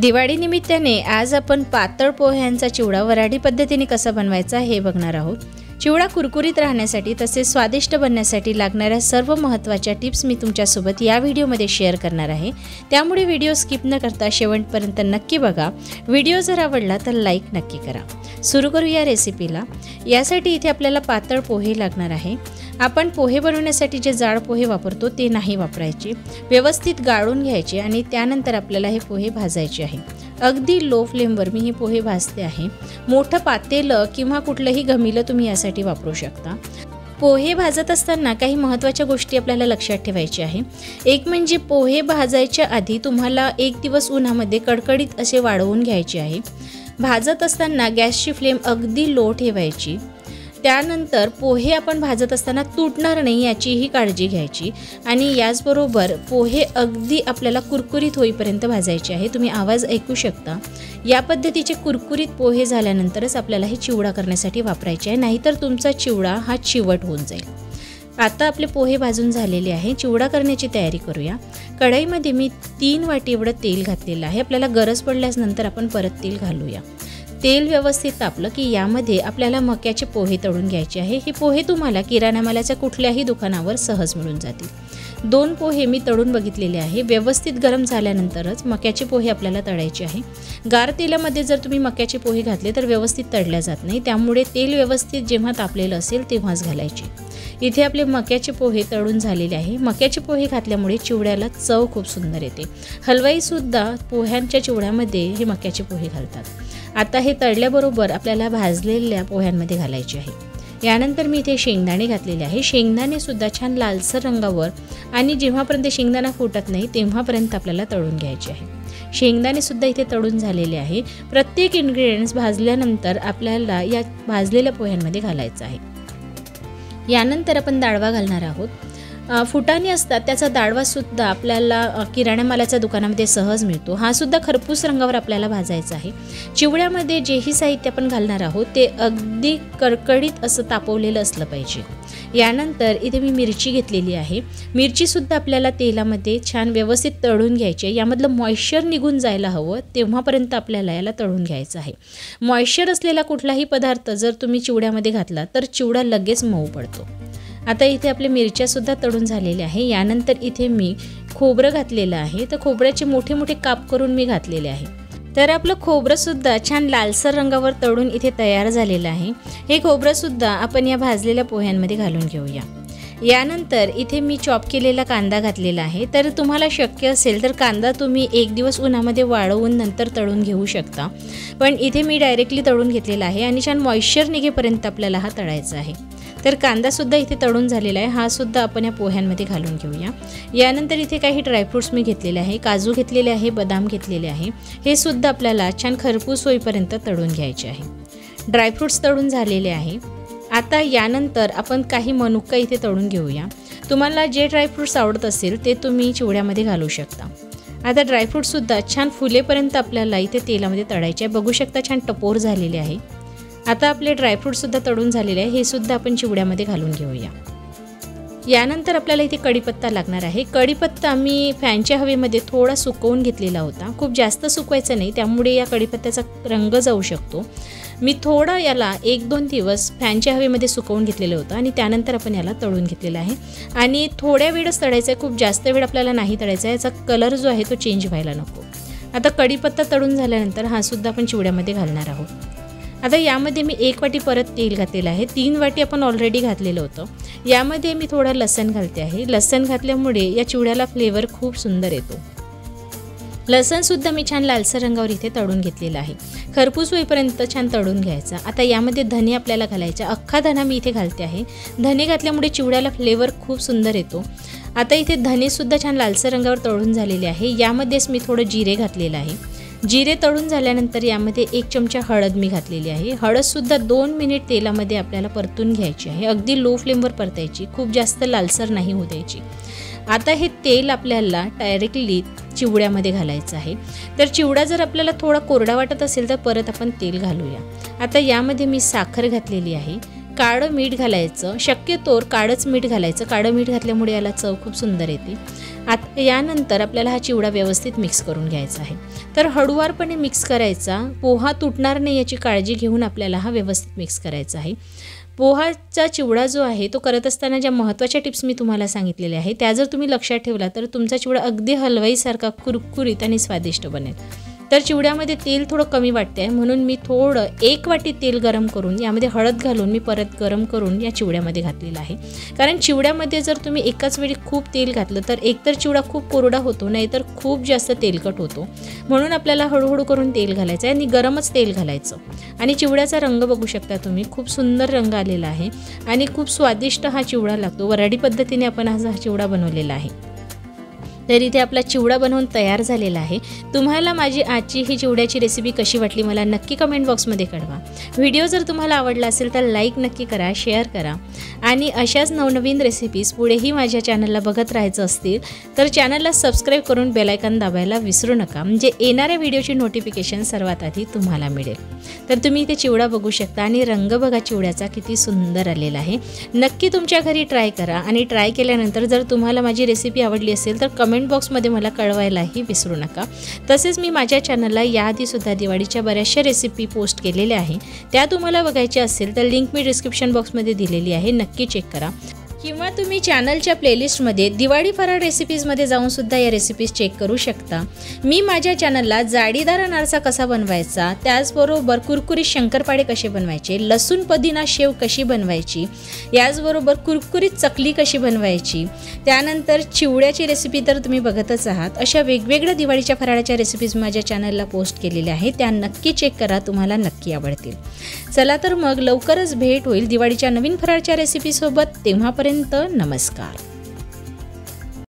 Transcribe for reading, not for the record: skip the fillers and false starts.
दिवाळी निमित्ताने आज आपण पातळ पोह्यांचा चिवडा वऱ्हाडी पद्धतीने कसा बनवायचा हे बघणार आहोत। चिवडा कुरकुरीत राहण्यासाठी तसेच स्वादिष्ट बनण्यासाठी लागणाऱ्या सर्व महत्त्वाच्या टिप्स मी तुमच्यासोबत या व्हिडिओमध्ये शेअर करणार आहे। त्यामुळे व्हिडिओ स्किप न करता शेवटपर्यंत नक्की बघा। व्हिडिओ जर आवडला तर लाईक नक्की करा। सुरू करूया रेसिपीला। यासाठी इथे आपल्याला पातळ पोहे लागणार आहे। आपण पोहे बनवण्यासाठी जे जाड पोहे वापरतो ते नाही वापरायचे, व्यवस्थित गाळून घ्यायचे आणि त्यानंतर आपल्याला हे पोहे भाजायचे आहे। अगदी लो फ्लेमवर मी हे पोहे भाजते आहे। मोठं पातेलं किंवा कुठलंही घमिलं तुम्ही यासाठी वापरू शकता। पोहे भाजत असताना काही महत्त्वाच्या गोष्टी आपल्याला लक्षात ठेवायच्या आहे। एक म्हणजे पोहे भाजायच्या आधी तुम्हाला एक दिवस उन्हामध्ये कडकडीत असे वाळवून घ्यायचे आहे। भाजत असताना गॅसची फ्लेम अगदी लो ठेवायची। त्यानंतर पोहे आपण भाजत असताना तुटणार नाही याचीही काळजी घ्यायची आणि याचबरोबर पोहे अगदी आपल्याला कुरकुरीत होईपर्यंत भाजायचे आहे। तुम्ही आवाज ऐकू शकता। या पद्धतीचे कुरकुरीत पोहे झाल्यानंतरच आपल्याला हे चिवडा करण्यासाठी वापरायचे आहे, नाहीतर तुमचा चिवडा हा चिवट होऊन जाईल। आता आपले पोहे भाजून झालेले आहे। चिवडा करण्याची तयारी करूया। कढईमध्ये मी 3 वाटी एवढं तेल घातलेलं आहे। आपल्याला गरज पडल्यास नंतर आपण परत तेल घालूया। तेल व्यवस्थित तापलं की यामध्ये आपल्याला मक्याचे पोहे तळून घ्यायचे आहे। हे पोहे तुम्हाला किराणा मालाच्या कुठल्याही दुकानावर सहज मिळून जातील। 2 पोहे मी तळून बघितलेले आहे। व्यवस्थित गरम झाल्यानंतरच मक्याचे पोहे आपल्याला तळायचे आहे। गार तेलामध्ये जर तुम्ही मक्याचे पोहे घातले तर व्यवस्थित तळल्या जात नाही, त्यामुळे तेल व्यवस्थित जेव्हा तापलेलं असेल तेव्हाच घालायचे। इथे आपले मक्याचे पोहे तळून झालेले आहे। मक्याचे पोहे घातल्यामुळे चिवड्याला चव खूप सुंदर येते। हलवाईसुद्धा पोह्यांच्या चिवड्यामध्ये हे मक्याचे पोहे घालतात। आता हे तळल्याबरोबर आपल्याला भाजलेल्या पोह्यांमध्ये घालायचे आहे। यानंतर मी इथे शेंगदाणे घातलेले आहे। शेंगदाणे सुद्धा छान लालसर रंगावर आणि जेव्हापर्यंत शेंगदाणा फुटत नाही तेव्हापर्यंत आपल्याला तळून घ्यायचे आहे। शेंगदाणे सुद्धा इथे तळून झालेले आहे। प्रत्येक इन्ग्रेडियंट्स भाजल्यानंतर आपल्याला या भाजलेल्या पोह्यांमध्ये घालायचं आहे। यानंतर आपण दाळवा घालणार आहोत। फुटाणे असतात त्याचा दाळवा सुद्धा आपल्याला किराणा मालाच्या दुकानामध्ये सहज मिळतो। हा सुद्धा खरपूस रंगावर आपल्याला भाजायचा आहे। चिवड्यामध्ये जेही साहित्य आपण घालणार आहोत ते अगदी कडकडीत असं तापवलेलं असलं पाहिजे। यानंतर इथे मी मिरची घेतलेली आहे। मिरची सुद्धा आपल्याला तेलामध्ये छान व्यवस्थित तळून घ्यायची आहे। यामधलं मॉइश्चर निघून जायला हवं तेव्हापर्यंत आपल्याला याला तळून घ्यायचं आहे। मॉइश्चर असलेला कुठलाही पदार्थ जर तुम्ही चिवड्यामध्ये घातला तर चिवडा लगेच मऊ पडतो। आता इथे आपले मिरच्या सुद्धा तळून झालेल्या आहे। यानंतर इथे मी खोबरं घातलेलं आहे। तर खोबऱ्याचे मोठे मोठे काप करून मी घातलेले आहे। तर आपलं खोबरं सुद्धा छान लालसर रंगावर तळून इथे तयार झालेलं आहे। हे खोबरं सुद्धा आपण या भाजलेल्या पोह्यांमध्ये घालून घेऊया। यानंतर इथे मी चॉप केलेला कांदा घातलेला आहे। तर तुम्हाला शक्य असेल तर कांदा तुम्ही एक दिवस उन्हामध्ये वाळवून नंतर तळून घेऊ शकता, पण इथे मी डायरेक्टली तळून घेतलेला आहे आणि छान मॉइश्चर निघेपर्यंत आपल्याला हा तळायचा आहे। तर कांदा सुद्धा इथे तळून झालेला आहे। हा सुद्धा आपण या पोह्यांमध्ये घालून घेऊया। यानंतर इथे काही ड्रायफ्रूट्स मी घेतलेले आहे। काजू घेतलेले आहे, बदाम घेतलेले आहे। हे सुद्धा आपल्याला छान खरपूस होईपर्यंत तळून घ्यायचे आहे। ड्रायफ्रूट्स तळून झालेले आहे। आता यानंतर आपण काही मनुका इथे तळून घेऊया। तुम्हाला जे ड्रायफ्रूट्स आवडत असेल ते तुम्ही चिवड्यामध्ये घालू शकता। आता ड्रायफ्रूटसुद्धा छान फुलेपर्यंत आपल्याला इथे तेलामध्ये तळायचे आहे। बघू शकता छान टपोर झालेले आहे। आता आपले ड्रायफ्रूटसुद्धा तळून झालेले आहे। हे सुद्धा आपण चिवड्यामध्ये घालून घेऊया। यानंतर आपल्याला इथे कढीपत्ता लागणार आहे। कढीपत्ता मी फॅनच्या हवेमध्ये थोडा सुकवून घेतलेला होता। खूप जास्त सुकवायचा नाही, त्यामुळे या कढीपत्त्याचा रंग जाऊ शकतो। मी थोडा याला 1-2 दिवस फॅनच्या हवेमध्ये सुकवून घेतलेलं होतं आणि त्यानंतर आपण याला तळून घेतलेला आहे आणि थोड्या वेळच तळायचं आहे। खूप जास्त वेळ आपल्याला नाही तळायचा आहे। याचा कलर जो आहे तो चेंज व्हायला नको। आता कढीपत्ता तळून झाल्यानंतर हा सुद्धा आपण चिवड्यामध्ये घालणार आहोत। आता यामध्ये मी 1 वाटी परत तेल घातलेलं आहे। 3 वाटी आपण ऑलरेडी घातलेलं होतं। यामध्ये मी थोडा लसण घालते आहे। लसण घातल्यामुळे या चिवड्याला फ्लेवर खूप सुंदर येतो। लसणसुद्धा मी छान लालसर रंगावर इथे तळून घेतलेला आहे। खरपूस होईपर्यंत छान तळून घ्यायचा। आता यामध्ये धने आपल्याला घालायचा। अख्खा धना मी इथे घालते आहे। धने घातल्यामुळे चिवड्याला फ्लेवर खूप सुंदर येतो। आता इथे धनेसुद्धा छान लालसर रंगावर तळून झालेले आहे। यामध्येच मी थोडं जिरे घातलेलं आहे। जिरे तळून झाल्यानंतर यामध्ये 1 चमचा हळद मी घातलेली आहे। हळदसुद्धा 2 मिनिट तेलामध्ये आपल्याला परतून घ्यायची आहे। अगदी लो फ्लेमवर परतायची, खूप जास्त लालसर नाही होऊ द्यायची। आता हे तेल आपल्याला डायरेक्टली चिवड्यामध्ये घालायचं आहे। तर चिवडा जर आपल्याला थोडा कोरडा वाटत असेल तर परत आपण तेल घालूया। आता यामध्ये मी साखर घातलेली आहे। काळं मीठ घालायचं, शक्यतोवर काळंच मीठ घालायचं। काळं मीठ घातल्यामुळे याला चव खूप सुंदर येते। आता यानंतर आपल्याला हा चिवडा व्यवस्थित मिक्स करून घ्यायचा आहे। तर हळूवारपणे मिक्स करायचा, पोहा तुटणार नाही याची काळजी घेऊन आपल्याला हा व्यवस्थित मिक्स करायचा आहे। पोहाचा चिवडा जो आहे तो करत असताना ज्या महत्त्वाच्या टिप्स मी तुम्हाला सांगितलेल्या आहे त्या जर तुम्ही लक्षात ठेवला तर तुमचा चिवडा अगदी हलवाईसारखा कुरकुरीत आणि स्वादिष्ट बनेल। तर चिवड्यामध्ये तेल थोडं कमी वाटते आहे म्हणून मी थोडं 1 वाटी तेल गरम करून यामध्ये हळद घालून मी परत गरम करून या चिवड्यामध्ये घातलेलं आहे। कारण चिवड्यामध्ये जर तुम्ही एकाच वेळी खूप तेल घातलं तर एकतर चिवडा खूप कोरडा होतो, नाहीतर खूप जास्त तेलकट होतो। म्हणून आपल्याला हळूहळू करून तेल घालायचं आहे आणि गरमच तेल घालायचं। आणि चिवड्याचा रंग बघू शकता तुम्ही, खूप सुंदर रंग आलेला आहे आणि खूप स्वादिष्ट हा चिवडा लागतो। वऱ्हाडी पद्धतीने आपण हा चिवडा बनवलेला आहे। तर इथे आपला चिवडा बनवून तयार झालेला आहे। तुम्हाला माझी आजची ही चिवड्याची रेसिपी कशी वाटली मला नक्की कमेंट बॉक्समध्ये कळवा। व्हिडिओ जर तुम्हाला आवडला असेल तर लाईक नक्की करा, शेअर करा आणि अशाच नवनवीन रेसिपीज पुढेही माझ्या चॅनलला बघत राहायचं असतील तर चॅनलला सबस्क्राईब करून बेल आयकॉन दाबायला विसरू नका, म्हणजे येणाऱ्या व्हिडिओची नोटिफिकेशन सर्वात आधी तुम्हाला मिळेल। तर तुम्ही इथे चिवडा बघू शकता आणि रंग बघा चिवड्याचा किती सुंदर आलेला आहे। नक्की तुमच्या घरी ट्राय करा आणि ट्राय केल्यानंतर जर तुम्हाला माझी रेसिपी आवडली असेल तर कमेंट बॉक्समध्ये मला कळवायलाही विसरू नका। तसेच मी माझ्या चॅनलला याआधीसुद्धा दिवाळीच्या बऱ्याचशा रेसिपी पोस्ट केलेल्या आहे, त्या तुम्हाला बघायच्या असेल तर लिंक मी डिस्क्रिप्शन बॉक्समध्ये दिलेली आहे, नक्की चेक करा। किंवा तुम्ही चॅनलच्या प्लेलिस्टमध्ये दिवाळी फराळ रेसिपीजमध्ये जाऊन सुद्धा या रेसिपीज चेक करू शकता। मी माझ्या चॅनलला जाळीदार अनारसा कसा बनवायचा, त्याचबरोबर कुरकुरीत शंकरपाळे कसे बनवायचे, लसूण पुदिना शेव कशी बनवायची, याचबरोबर कुरकुरीत चकली कशी बनवायची, त्यानंतर चिवड्याची रेसिपी तर तुम्ही बघतच आहात। अशा वेगवेगळ्या दिवाळीच्या फराळाच्या रेसिपीज माझ्या चॅनलला पोस्ट केलेल्या आहेत, त्या नक्की चेक करा, तुम्हाला नक्की आवडतील। चला तर मग लवकरच भेट होईल दिवाळीच्या नवीन फराळाच्या रेसिपीसोबत, तेव्हापर्यंत नमस्कार।